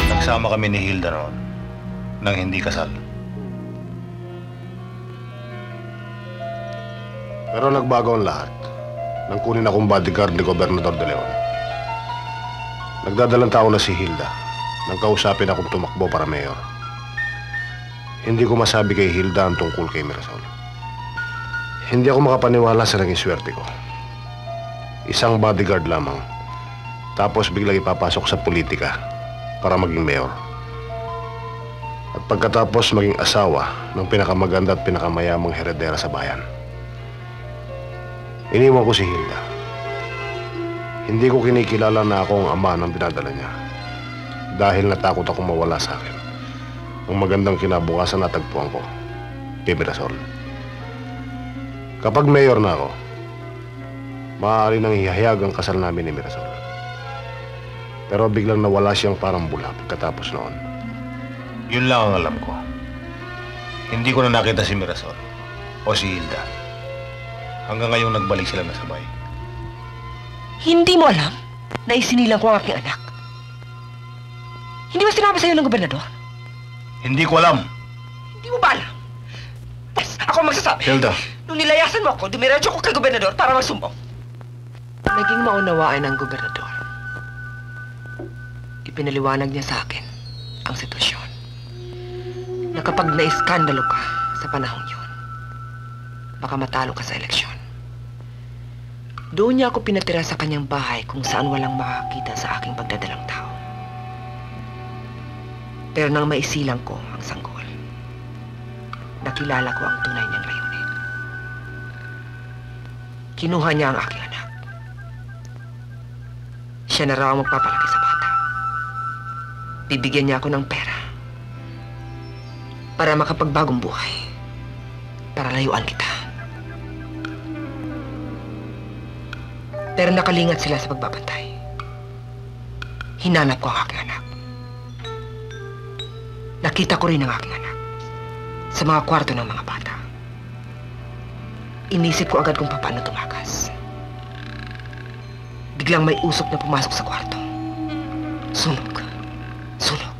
Nagsama kami ni Hilda noon nang hindi kasal. Pero nagbago ang lahat nang kunin akong bodyguard ni Gobernador de Leon. Nagdadalang tao na si Hilda nang kausapin akong tumakbo para mayor. Hindi ko masabi kay Hilda ang tungkol kay Mirasol. Hindi ako makapaniwala sa naging swerte ko. Isang bodyguard lamang, tapos biglang ipapasok sa politika para maging mayor. At pagkatapos maging asawa ng pinakamaganda at pinakamayamang heredera sa bayan. Iniwan ko si Hilda. Hindi ko kinikilala na ako ang ama ng pinadala niya. Dahil natakot akong mawala sa akin. Ang magandang kinabukasan natagpuan ko kay Mirasol. Kapag mayor na ako, maaari nang ihayag ang kasal namin ni Mirasol. Pero biglang nawala siyang parang bula pagkatapos noon. Yun lang ang alam ko. Hindi ko na nakita si Mirasol o si Hilda. Hanggang ngayong nagbalik sila na sabay. Hindi mo alam na isinilang ko ang aking anak? Hindi ba sinabi sa'yo ng gobernador? Hindi ko alam. Hindi mo ba alam? Yes, ako magsasabi. Hilda. Nung nilayasan mo ako, dumiretso ko kay gobernador para magsumbong. Naging maunawaan ng gobernador. Ipinaliwanag niya sa akin ang sitwasyon. Na kapag naiskandalo ka sa panahon yun, baka matalo ka sa eleksyon. Doon niya ako pinatira sa kanyang bahay kung saan walang makakita sa aking pagdadalang tao. Pero nang maisilang ko ang sanggol, nakilala ko ang tunay niyang layunin. Kinuha niya ang aking anak. Siya na raw ang magpapalaki sa bata. Bibigyan niya ako ng pera para makapagbagong buhay, para layuan kita. Pero nakalingat sila sa pagbabantay. Hinanap ko ang aking anak. Nakita ko rin ang aking anak sa mga kwarto ng mga bata. Inisip ko agad kung paano tumakas. Biglang may usok na pumasok sa kwarto. Sunog. Sunog.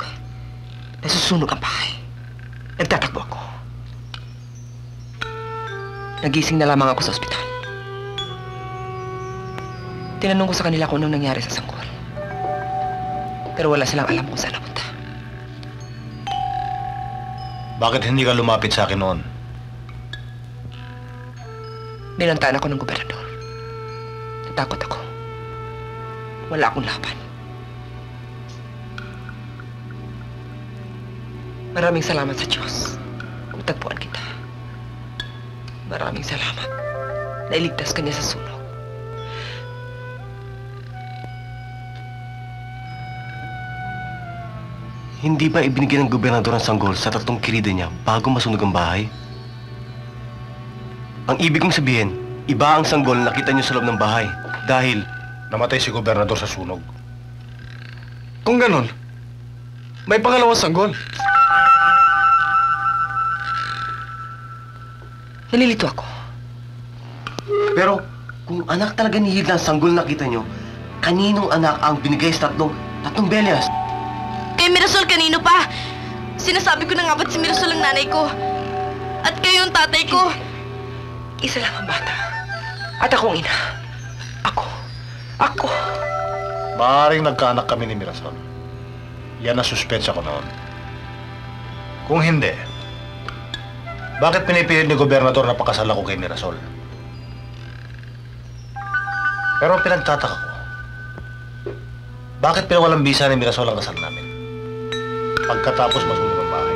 Nasusunog ang bahay. Nagtatakbo ako. Nagising na lamang ako sa ospital. Tinanong ko sa kanila kung anong nangyari sa sanggol. Pero wala silang alam kung saan napunta. Bakit hindi ka lumapit sa akin noon? Binantaan ako ng gobernador. Natakot ako. Wala akong laban. Maraming salamat sa Diyos. Matagpuan kita. Maraming salamat. Nailigtas ka niya sa sunog. Hindi ba ibinigyan ng gobernador ang sanggol sa tatlong kirida niya bago masunog ang bahay? Ang ibig kong sabihin, iba ang sanggol na nakita niyo sa loob ng bahay dahil namatay si gobernador sa sunog. Kung ganon, may pangalawang sanggol. Nalilito ako. Pero kung anak talaga ni Hilda ang sanggol na nakita niyo, kaninong anak ang binigay sa tatlong belyas? Kay Mirasol kanino pa? Sinasabi ko na nga ba't si Mirasol ang nanay ko? At kayo ang tatay ko? Isa lang ang bata. At akong ina. Ako. Maaaring nagkaanak kami ni Mirasol. Yan ang suspensya ko noon. Kung hindi, bakit pinipilit ni gobernador na pakasal ako kay Mirasol? Pero pinagtataka ko, bakit pinawalang bisa ni Mirasol ang kasal namin? Pagkatapos masunog ang bahay.